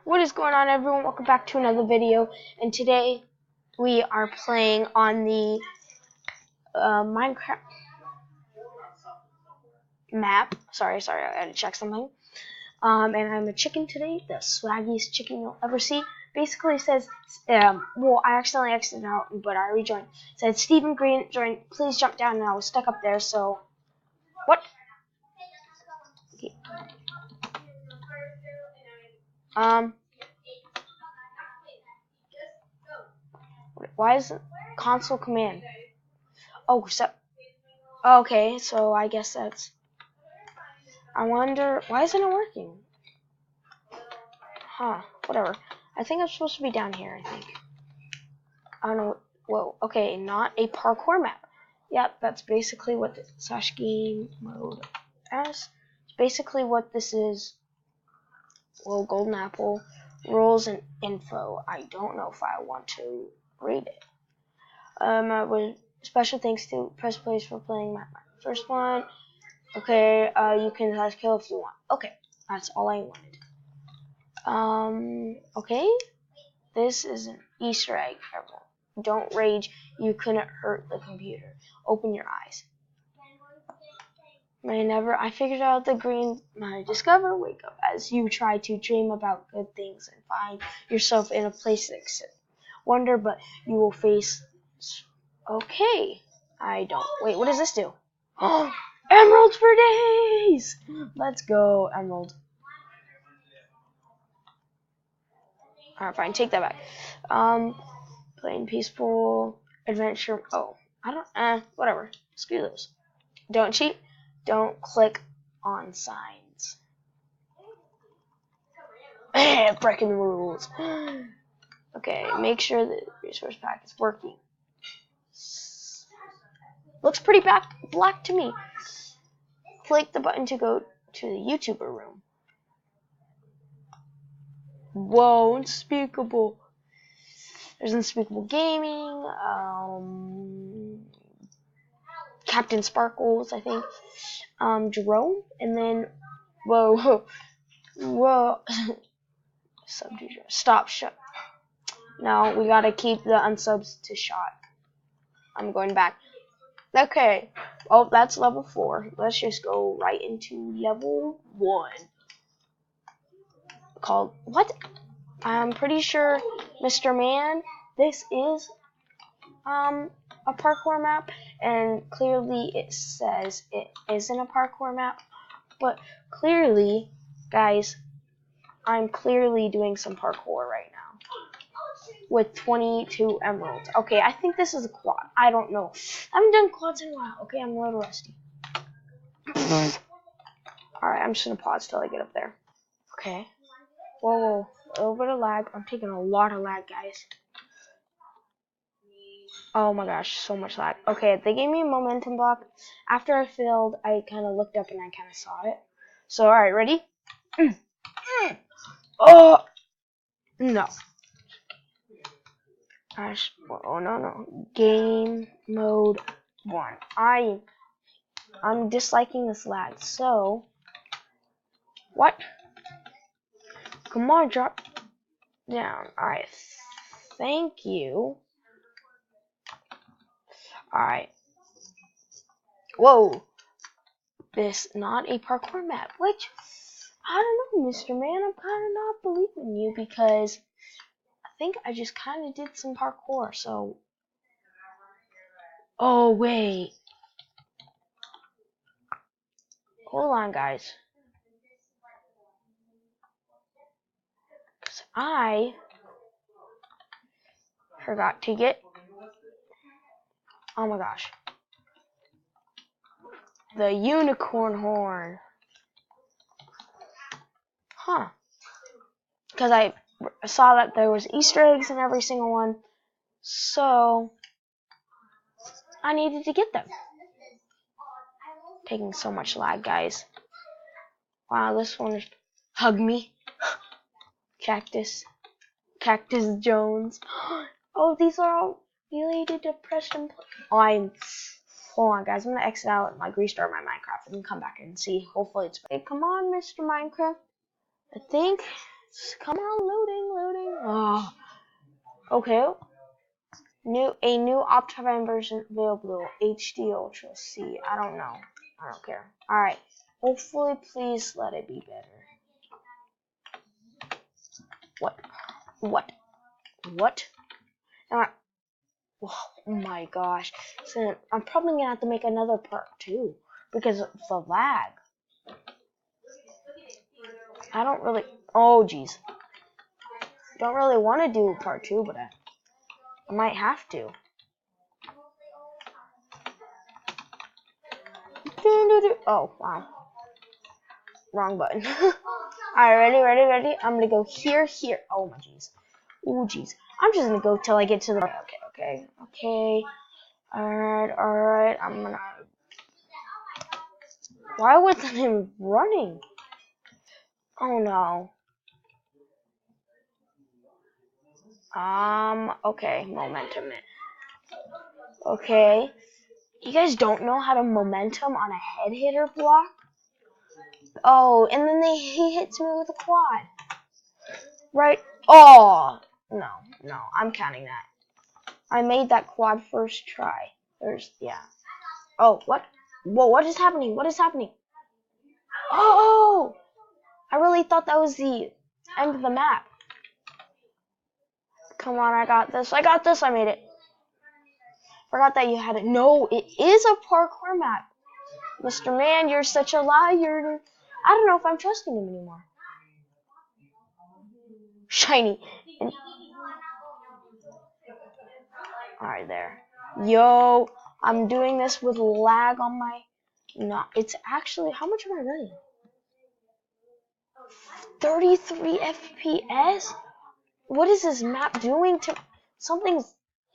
What is going on, everyone? Welcome back to another video, and today we are playing on the Minecraft map. Sorry, I had to check something. And I'm a chicken today, the swaggiest chicken you'll ever see. Basically it says, well, I accidentally exited out, but I rejoined. It said, Stephen Green joined, please jump down, and I was stuck up there, so, what? Okay. Why is it console command? Oh, so, okay, so I guess that's, I wonder, why isn't it working? Huh, whatever. I think I'm supposed to be down here, I think. I don't know, whoa, okay, not a parkour map. Yep, that's basically what the slash game mode is. It's basically what this is. Well, golden apple, rules and info. I don't know if I want to read it. With special thanks to Press Plays for playing my first one. Okay, you can slash kill if you want. Okay, that's all I wanted. Okay, this is an Easter egg, everyone. Don't rage, you couldn't hurt the computer. Open your eyes. I figured out the green, discover, wake up as you try to dream about good things and find yourself in a place that wonder, but you will face. Okay, I don't. Wait, what does this do? Oh, emeralds for days! Let's go, emerald. Alright, fine, take that back. Plain peaceful adventure. Oh, I don't. Whatever. Screw those. Don't cheat. Don't click on signs. Breaking the rules. Okay, make sure the resource pack is working. Looks pretty black to me. Click the button to go to the YouTuber room. Whoa, unspeakable. There's Unspeakable Gaming, Captain Sparkles, I think, Jerome, and then, whoa, stop, shut. No, we gotta keep the unsubs to shot. I'm going back. Okay, oh, that's level 4. Let's just go right into level 1. Called, what? I'm pretty sure, Mr. Man, this is, a parkour map, and clearly it says it isn't a parkour map, but clearly, guys, I'm clearly doing some parkour right now with 22 emeralds. Okay, I think this is a quad. I don't know. I haven't done quads in a while. Okay, I'm a little rusty. Alright, I'm just gonna pause till I get up there. Okay. Whoa, a little bit of lag. I'm taking a lot of lag, guys. Oh my gosh, so much lag. Okay, they gave me a momentum block. After I failed, I kind of looked up and I kind of saw it. So, alright, ready? Oh! No. Gosh, oh no. Game mode 1. I'm disliking this lag, so... What? Come on, drop down. Alright, thank you. Alright. Whoa. This not a parkour map, which, I don't know, Mr. Man, I'm kind of not believing you, because I think I just kind of did some parkour, so... Oh, wait. Hold on, guys. Because I forgot to get... Oh my gosh. The unicorn horn. Huh. Because I saw that there was Easter eggs in every single one. So, I needed to get them. Taking so much lag, guys. Wow, this one is... Hug me. Cactus Jones. Oh, these are all related to Preston. Hold on, guys. I'm gonna exit out and restart my Minecraft and come back and see. Hopefully it's. Hey, come on, Mr. Minecraft. I think. Come on, load Okay. A new Optifine version available. HD Ultra C. I don't know. I don't care. Alright. Hopefully, please let it be better. What? What? What? Oh my gosh. So I'm probably gonna have to make another part 2 because of the lag. I don't really. Oh jeez. Don't really want to do part 2, but I might have to. Oh wow. Wrong button. Alright, ready? I'm gonna go here. Oh my jeez. Ooh jeez. I'm just gonna go till I get to the. Okay. Alright. I'm gonna. Why wasn't him running? Oh no. Okay, momentum. Okay. You guys don't know how to momentum on a head hitter block? Oh, and then he hits me with a quad. Right? Oh, no, I'm counting that. I made that quad first try. Yeah. Oh, what? Whoa, what is happening? Oh! I really thought that was the end of the map. Come on, I got this. I made it. Forgot that you had it. No, it is a parkour map. Mr. Man, you're such a liar. I don't know if I'm trusting him anymore. Shiny. Alright, there. Yo, I'm doing this with lag on my... No, it's actually... How much am I running? 33 FPS? What is this map doing to...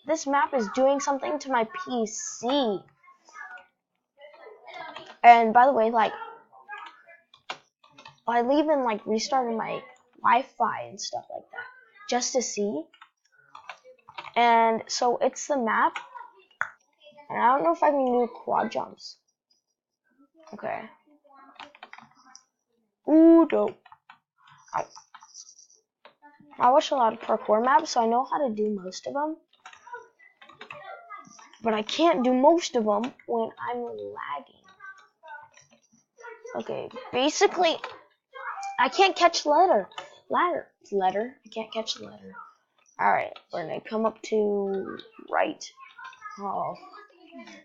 This map is doing something to my PC. And by the way, like... I've even, like, restarted my Wi-Fi and stuff like that. Just to see. And so it's the map. And I don't know if I can do quad jumps. Okay. Ooh, dope. I watch a lot of parkour maps, so I know how to do most of them. But I can't do most of them when I'm lagging. Okay, basically, I can't catch letter. I can't catch the letter. Alright, we're gonna come up to right. Oh,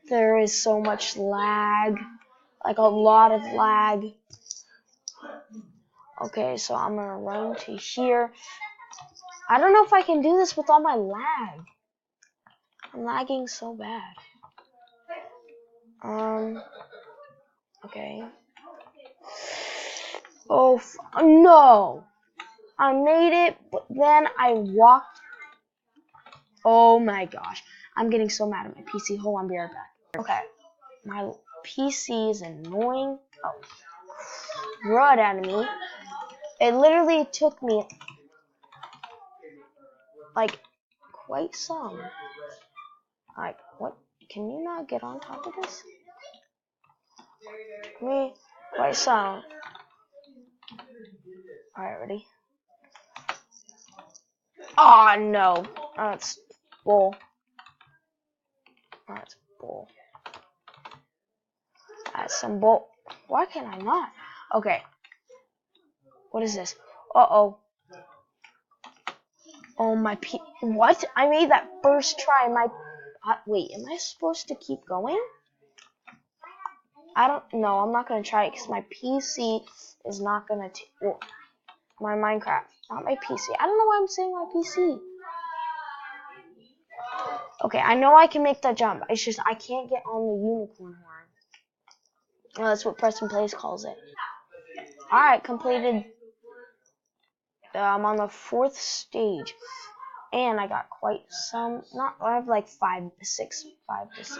there is so much lag. Like a lot of lag. Okay, so I'm gonna run to here. I don't know if I can do this with all my lag. I'm lagging so bad. Okay. Oh, no. I made it, but then I walked. Oh my gosh. I'm getting so mad at my PC. Hold on, be right back. Okay. My PC is annoying. Oh. Run out of me. It literally took me like quite some. Like, what? Can you not get on top of this? Me, quite some. Alright, ready? Oh no. That's bull. That's bull. That's some bull. Why can I not? Okay. What is this? Uh-oh. Oh, my what? I made that first try. Wait, am I supposed to keep going? I don't know. I'm not going to try it because my PC is not going to... Well, my Minecraft. Not my PC. I don't know why I'm saying my PC. Okay, I know I can make that jump. It's just I can't get on the unicorn horn. Oh, that's what Preston Plays calls it. Alright, completed. I'm on the 4th stage. And I got quite some. I have like 5 to 6 minutes.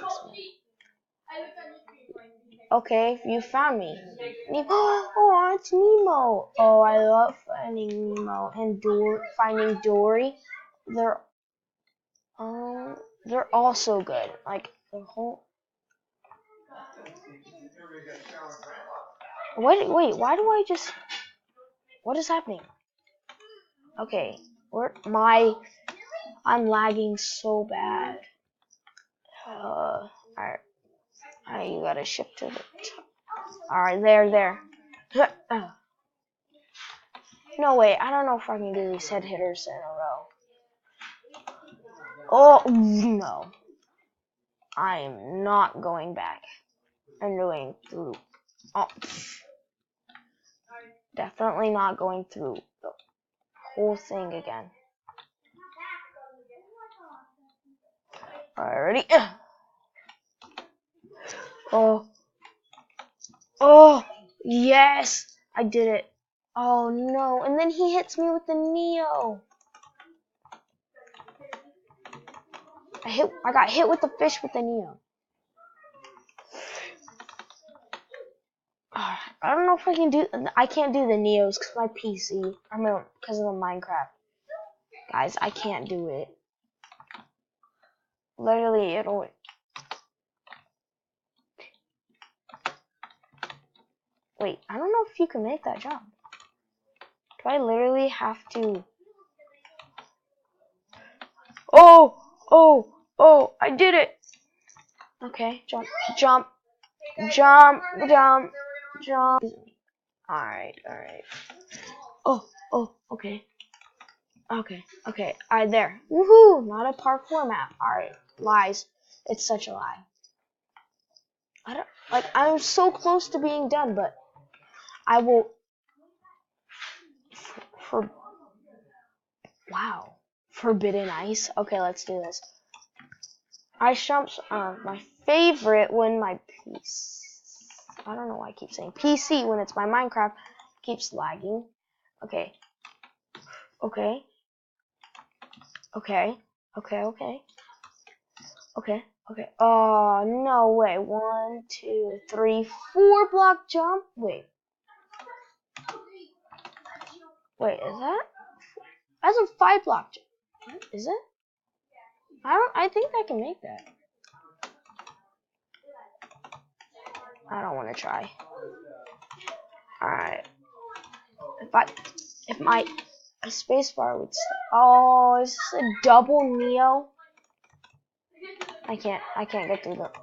Okay, you found me. Oh, it's Nemo. Oh, I love finding Nemo and finding Dory. They're all so good. Like the whole. Wait, why do I just? What is happening? Okay, I'm lagging so bad. Alright. Alright, you gotta shift to the top. Alright, there. No, wait, I don't know if I can do these head hitters in a row. Oh, no. I am not going back and doing through. Oh, definitely not going through the whole thing again. Alrighty. Oh, yes, I did it. Oh no, and then he hits me with the Neo. I got hit with the fish with the Neo. I don't know if I can't do the Neos because my PC. I mean, because of the Minecraft. Guys, I can't do it. Literally, it'll. Wait, I don't know if you can make that jump. Do I literally have to? Oh, I did it. Okay, jump. Alright. Oh, okay. Alright, there. Woohoo! Not a parkour map. Alright, lies. It's such a lie. I'm so close to being done, but I will. Wow. Forbidden ice. Okay, let's do this. Ice jumps are my favorite when my PC. I don't know why I keep saying PC when it's my Minecraft keeps lagging. Okay. Oh, no way. 1, 2, 3, 4 block jump. Wait, is that? That's a 5 block jump. Is it? I think I can make that. I don't want to try. Alright. If my spacebar would stop. Oh, is this a double Neo? I can't get through it.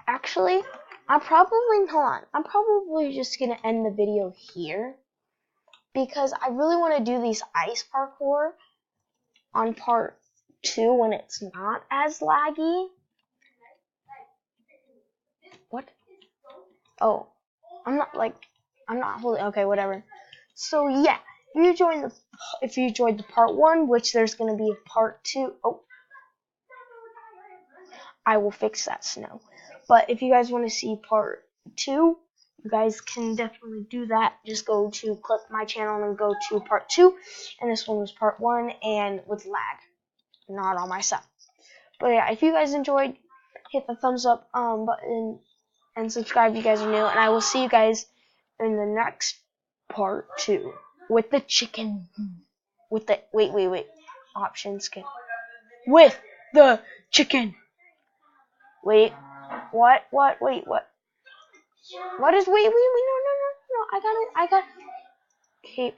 Actually, I'm probably just gonna end the video here because I really want to do these ice parkour on part 2 when it's not as laggy. What? Oh, I'm not holding. Okay, whatever. So yeah, if you enjoyed the part 1, which there's gonna be a part 2. Oh, I will fix that snow. But if you guys want to see part 2, you guys can definitely do that. Just go to click my channel and go to part 2. And this one was part 1 and with lag, not on my side. But yeah, if you guys enjoyed, hit the thumbs up button and subscribe if you guys are new. And I will see you guys in the next part 2 with the chicken. With the wait. Option skin. With the chicken. Wait. What? Wait, what? What is wait, no, I got okay.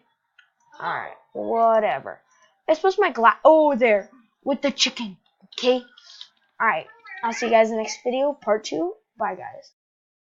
Alright, whatever. It's supposed to be my glass there with the chicken. Okay? Alright. I'll see you guys in the next video, part 2. Bye guys.